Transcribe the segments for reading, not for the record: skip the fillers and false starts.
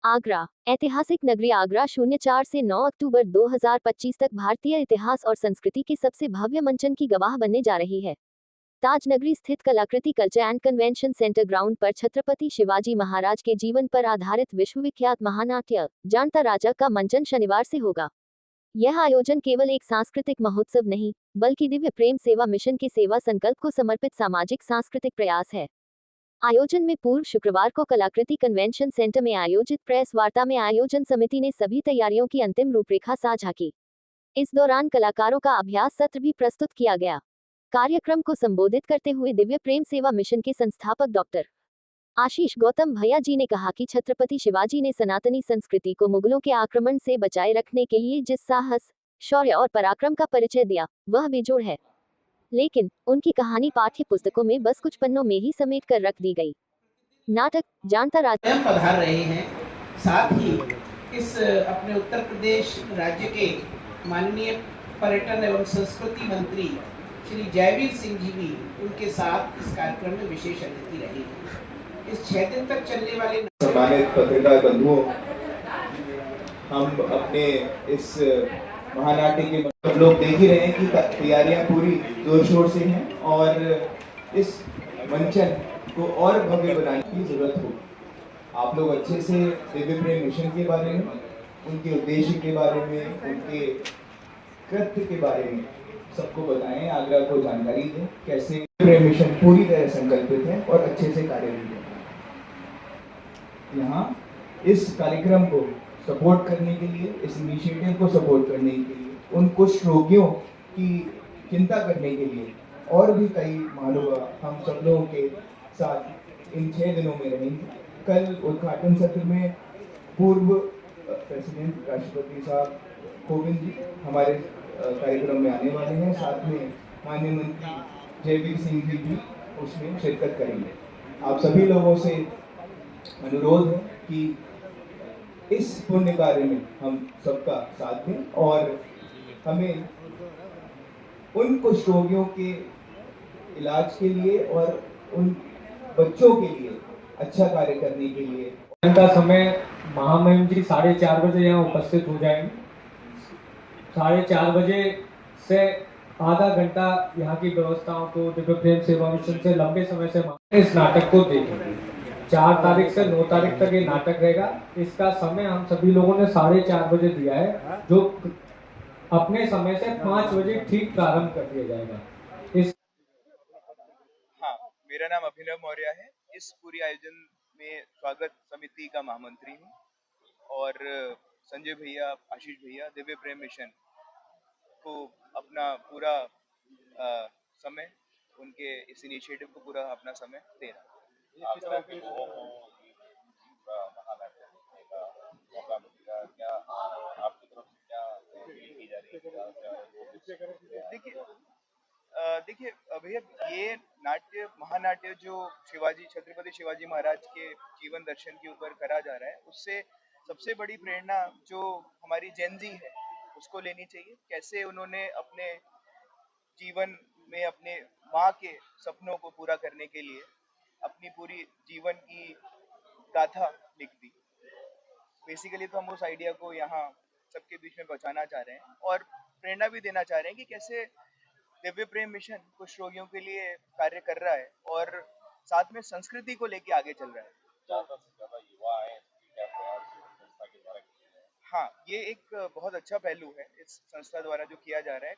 आगरा। ऐतिहासिक नगरी आगरा 04 से 9 अक्टूबर 2025 तक भारतीय इतिहास और संस्कृति के सबसे भव्य मंचन की गवाह बनने जा रही है। ताज नगरी स्थित कलाकृति culture and convention centre ground पर छत्रपति शिवाजी महाराज के जीवन पर आधारित विश्वविख्यात महानाट्य जानता राजा का मंचन शनिवार से होगा। यह आयोजन केवल एक सांस्कृतिक महोत्सव नहीं, बल्कि दिव्य प्रेम सेवा मिशन के सेवा संकल्प को समर्पित सामाजिक सांस्कृतिक प्रयास है। आयोजन में पूर्व शुक्रवार को कलाकृति कन्वेंशन सेंटर में आयोजित प्रेस वार्ता में आयोजन समिति ने सभी तैयारियों की अंतिम रूपरेखा साझा की। इस दौरान कलाकारों का अभ्यास सत्र भी प्रस्तुत किया गया। कार्यक्रम को संबोधित करते हुए दिव्य प्रेम सेवा मिशन के संस्थापक डॉक्टर आशीष गौतम भैया जी ने कहा कि छत्रपति शिवाजी ने सनातनी संस्कृति को मुगलों के आक्रमण से बचाए रखने के लिए जिस साहस, शौर्य और पराक्रम का परिचय दिया, वह बेजोड़ है। लेकिन उनकी कहानी पाठ्य पुस्तकों में बस कुछ पन्नों में ही समेट कर रख दी गई। नाटक जानता राजा पधार रहे हैं। साथ ही इस अपने उत्तर प्रदेश राज्य के माननीय पर्यटन एवं संस्कृति मंत्री श्री जयवीर सिंह जी भी उनके साथ इस कार्यक्रम में विशेष अतिथि रहेंगे। इस 6 दिन तक चलने वाले सम्मानित पत्रकार बंधुओं, हम अपने इस महानाट्य के सब लोग देख ही रहे हैं कि तैयारियां पूरी जोर शोर से हैं और इस मंचन को और भव्य बनाने की जरूरत होगी। आप लोग अच्छे से दिव्य प्रेम मिशन के बारे में, उनके उद्देश्य के बारे में, उनके कृत्य के बारे में सबको बताएं, आगरा को जानकारी दें कैसे प्रेम मिशन पूरी तरह संकल्पित है और अच्छे से कार्य भी है। यहाँ इस कार्यक्रम को सपोर्ट करने के लिए, इस इनिशिएटिव को सपोर्ट करने के लिए, उन कुछ रोगियों की चिंता करने के लिए और भी कई महानुभाव हम सब लोगों के साथ इन 6 दिनों में रहेंगे। कल उद्घाटन सत्र में पूर्व प्रेसिडेंट राष्ट्रपति साहब कोविंद जी हमारे कार्यक्रम में आने वाले हैं। साथ में माननीय मंत्री जयवीर सिंह जी भी उसमें शिरकत करेंगे। आप सभी लोगों से अनुरोध है कि इस पुण्य कार्य में हम सबका साथ दें और हमें उन कुछ रोगियों के इलाज के लिए और उन बच्चों के लिए अच्छा कार्य करने के लिए का समय महामहिम जी 4:30 बजे यहाँ उपस्थित हो जाएंगे। 4:30 बजे से आधा घंटा यहाँ की व्यवस्थाओं को दिव्य प्रेम सेवा मिशन से लंबे समय से इस नाटक को देखेंगे। 4 तारीख से 9 तारीख तक ये नाटक रहेगा। इसका समय हम सभी लोगों ने 4:30 बजे दिया है, जो अपने समय से 5 बजे ठीक प्रारंभ कर दिया जाएगा। मेरा नाम अभिनव मौर्य है। इस पूरी आयोजन में स्वागत समिति का महामंत्री हूँ और संजय भैया, आशीष भैया दिव्य प्रेम मिशन को अपना पूरा समय, उनके इस इनिशिएटिव को पूरा अपना समय दे रहा है। देखिए भैया, ये नाट्य महानाट्य जो छत्रपति शिवाजी महाराज के जीवन दर्शन के ऊपर करा जा रहा है, उससे सबसे बड़ी प्रेरणा जो हमारी जेनजी है उसको लेनी चाहिए। कैसे उन्होंने अपने जीवन में अपने माँ के सपनों को पूरा करने के लिए अपनी पूरी जीवन की गाथा लिख दी। बेसिकली तो हम उस आइडिया को यहाँ सबके बीच में पहुंचाना चाह रहे हैं और प्रेरणा भी देना चाह रहे हैं कि कैसे दिव्य प्रेम मिशन कुछ रोगियों के लिए कार्य कर रहा है और साथ में संस्कृति को लेके आगे चल रहा है। हाँ, ये एक बहुत अच्छा पहलू है इस संस्था द्वारा जो किया जा रहा है।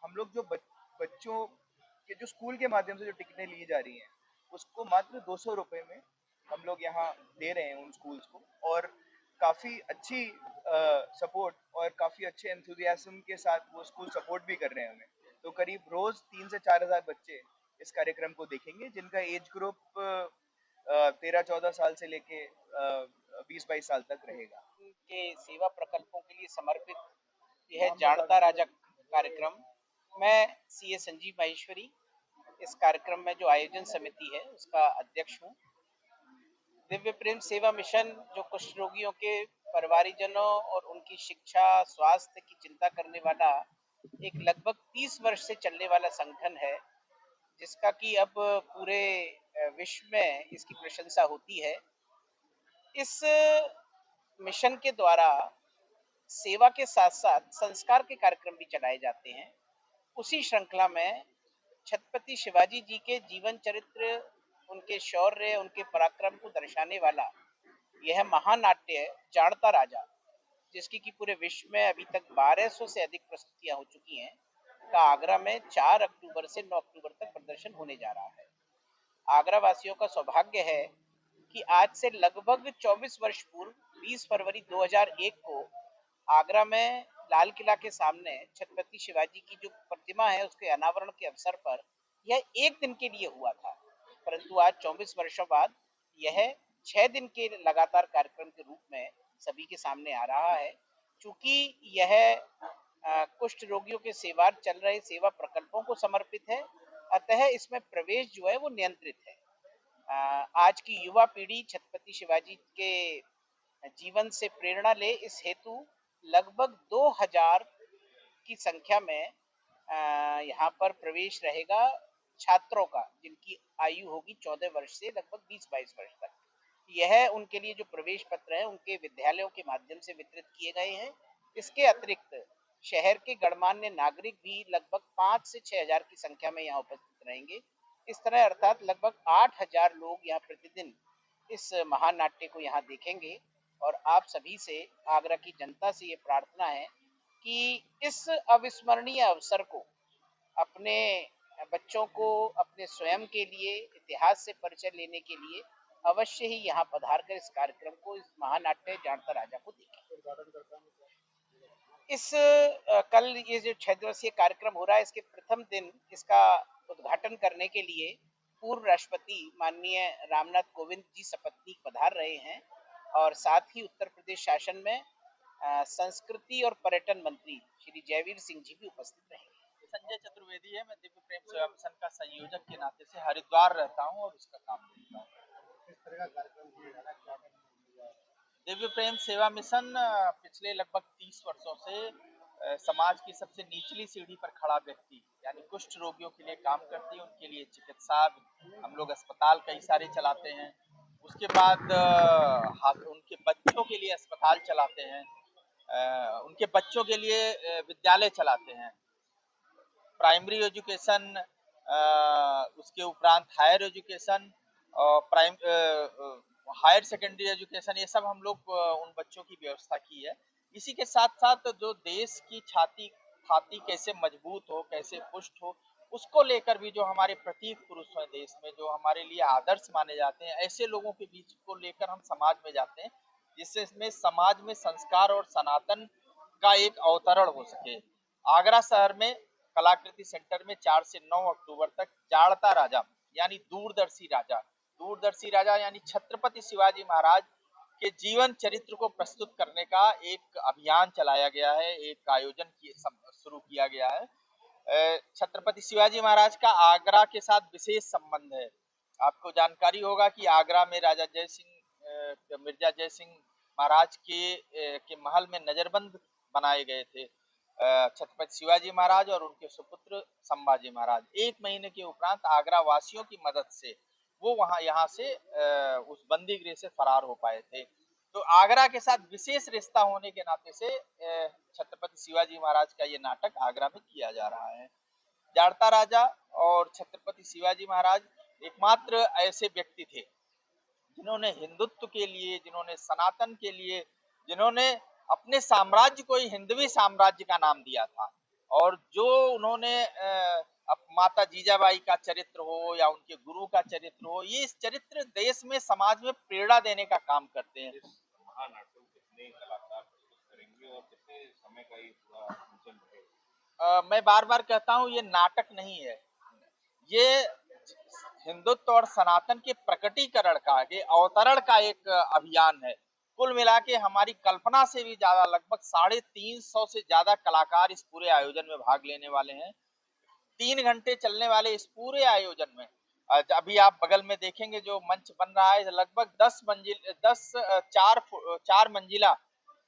हम लोग जो बच्चों के जो स्कूल के माध्यम से जो टिकटें ली जा रही हैं, उसको मात्र 200 रुपए में हम लोग यहाँ दे रहे हैं उन स्कूल्स को, और काफी अच्छी सपोर्ट और काफी अच्छे एंथुसियाज्म के साथ वो स्कूल सपोर्ट भी कर रहे हैं हमें। तो करीब रोज 3 से 4 हजार बच्चे इस कार्यक्रम को देखेंगे, जिनका एज ग्रुप 13-14 साल से लेके 20-22 साल तक रहेगा। के सेवा प्रकल्पों के लिए समर्पित यह जानता राजा कार्यक्रम, मैं सीए संजीव माहेश्वरी इस कार्यक्रम में जो आयोजन समिति है उसका अध्यक्ष हूँ। दिव्य प्रेम सेवा मिशन जो कुष्ठ रोगियों के परिवारीजनों और उनकी शिक्षा स्वास्थ्य की चिंता करने वाला एक लगभग 30 वर्ष से चलने वाला संगठन है, जिसका कि अब पूरे विश्व में इसकी प्रशंसा होती है। इस मिशन के द्वारा सेवा के साथ साथ संस्कार के कार्यक्रम भी चलाए जाते हैं। उसी श्रृंखला में छत्रपति शिवाजी जी के जीवन चरित्र, उनके शौर्य, उनके पराक्रम को दर्शाने वाला यह महानाट्य जाणता राजा, जिसकी कि पूरे विश्व में अभी तक 1200 से अधिक प्रस्तुतियां हो चुकी हैं, का आगरा में 4 अक्टूबर से 9 अक्टूबर तक प्रदर्शन होने जा रहा है। आगरा वासियों का सौभाग्य है कि आज से लगभग 24 वर्ष पूर्व 20 फरवरी 2001 को आगरा में लाल किला के सामने छत्रपति शिवाजी की जो प्रतिमा है उसके अनावरण के अवसर पर यह एक दिन के लिए हुआ था, परंतु आज 24 वर्षों बाद यह 6 दिन के लगातार कार्यक्रम के रूप में सभी के सामने आ रहा है। चूंकि यह कुष्ठ रोगियों के सेवा चल रहे सेवा प्रकल्पों को समर्पित है, अतः इसमें प्रवेश जो है वो नियंत्रित है। आज की युवा पीढ़ी छत्रपति शिवाजी के जीवन से प्रेरणा ले, इस हेतु लगभग 2000 की संख्या में यहाँ पर प्रवेश रहेगा छात्रों का, जिनकी आयु होगी 14 वर्ष से लगभग 20-22 वर्ष तक। यह उनके लिए जो प्रवेश पत्र है उनके विद्यालयों के माध्यम से वितरित किए गए हैं। इसके अतिरिक्त शहर के गणमान्य नागरिक भी लगभग 5 से 6000 की संख्या में यहाँ उपस्थित रहेंगे। इस तरह अर्थात लगभग 8000 लोग यहाँ प्रतिदिन इस महानाट्य को यहाँ देखेंगे। और आप सभी से, आगरा की जनता से ये प्रार्थना है कि इस अविस्मरणीय अवसर को अपने बच्चों को, अपने स्वयं के लिए, इतिहास से परिचय लेने के लिए अवश्य ही यहाँ पधार कर इस कार्यक्रम को, इस महानाट्य जाणता राजा को देखें। इस कल ये जो 6 दिवसीय कार्यक्रम हो रहा है, इसके प्रथम दिन इसका उद्घाटन करने के लिए पूर्व राष्ट्रपति माननीय रामनाथ कोविंद जी सपत्नीक पधार रहे हैं, और साथ ही उत्तर प्रदेश शासन में संस्कृति और पर्यटन मंत्री श्री जयवीर सिंह जी भी उपस्थित रहेंगे। संजय चतुर्वेदी है, मैं दिव्य प्रेम सेवा मिशन का संयोजक के नाते से हरिद्वार रहता हूं और उसका काम करता हूं। किस तरह का कार्यक्रम दिव्य प्रेम सेवा मिशन पिछले लगभग 30 वर्षों से समाज की सबसे निचली सीढ़ी पर खड़ा व्यक्ति यानी कुष्ठ रोगियों के लिए काम करती है। उनके लिए चिकित्सा, हम लोग अस्पताल कई सारे चलाते हैं। उसके बाद उनके बच्चों के लिए अस्पताल चलाते हैं, उनके बच्चों के लिए विद्यालय चलाते हैं, प्राइमरी एजुकेशन, उसके उपरांत हायर एजुकेशन और हायर सेकेंडरी एजुकेशन, ये सब हम लोग उन बच्चों की व्यवस्था की है। इसी के साथ साथ जो देश की छाती कैसे मजबूत हो, कैसे पुष्ट हो, उसको लेकर भी जो हमारे प्रतीक पुरुष हैं देश में, जो हमारे लिए आदर्श माने जाते हैं, ऐसे लोगों के बीच को लेकर हम समाज में जाते हैं, जिससे इसमें समाज में संस्कार और सनातन का एक अवतरण हो सके। आगरा शहर में कलाकृति सेंटर में 4 से 9 अक्टूबर तक जाणता राजा यानी दूरदर्शी राजा यानी छत्रपति शिवाजी महाराज के जीवन चरित्र को प्रस्तुत करने का एक अभियान चलाया गया है, एक आयोजन शुरू किया गया है। छत्रपति शिवाजी महाराज का आगरा के साथ विशेष संबंध है। आपको जानकारी होगा कि आगरा में राजा मिर्जा जय सिंह महाराज के महल में नजरबंद बनाए गए थे छत्रपति शिवाजी महाराज और उनके सुपुत्र संभाजी महाराज। 1 महीने के उपरांत आगरा वासियों की मदद से वो यहाँ से उस बंदी गृह से फरार हो पाए थे। तो आगरा के साथ विशेष रिश्ता होने के नाते से छत्रपति शिवाजी महाराज का ये नाटक आगरा में किया जा रहा है। जाणता राजा और छत्रपति शिवाजी महाराज एकमात्र ऐसे व्यक्ति थे जिन्होंने हिंदुत्व के लिए, जिन्होंने सनातन के लिए, जिन्होंने अपने साम्राज्य को ही हिंदवी साम्राज्य का नाम दिया था। और जो उन्होंने माता जीजाबाई का चरित्र हो या उनके गुरु का चरित्र हो, ये इस चरित्र देश में, समाज में प्रेरणा देने का काम करते हैं। महानाट्य कितने कलाकार प्रस्तुत करेंगे और कितने समय का ये पूरा फंक्शन रहेगा? मैं बार बार कहता हूँ, ये नाटक नहीं है, ये हिंदुत्व और सनातन के प्रकटीकरण का, ये अवतरण का एक अभियान है। कुल मिला के हमारी कल्पना से भी ज्यादा, लगभग 350 से ज्यादा कलाकार इस पूरे आयोजन में भाग लेने वाले हैं। 3 घंटे चलने वाले इस पूरे आयोजन में अभी आप बगल में देखेंगे जो मंच बन रहा है, लगभग 4 मंजिला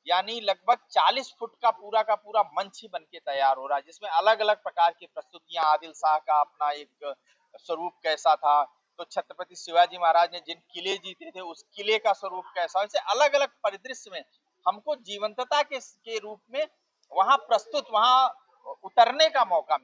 यानी लगभग 40 फुट का पूरा मंच ही बन के तैयार हो रहा है, जिसमें अलग अलग प्रकार की प्रस्तुतियां, आदिल शाह का अपना एक स्वरूप कैसा था, तो छत्रपति शिवाजी महाराज ने जिन किले जीते थे उस किले का स्वरूप कैसा, ऐसे अलग अलग परिदृश्य में हमको जीवंतता के रूप में वहां प्रस्तुत, वहां उतरने का मौका मिला।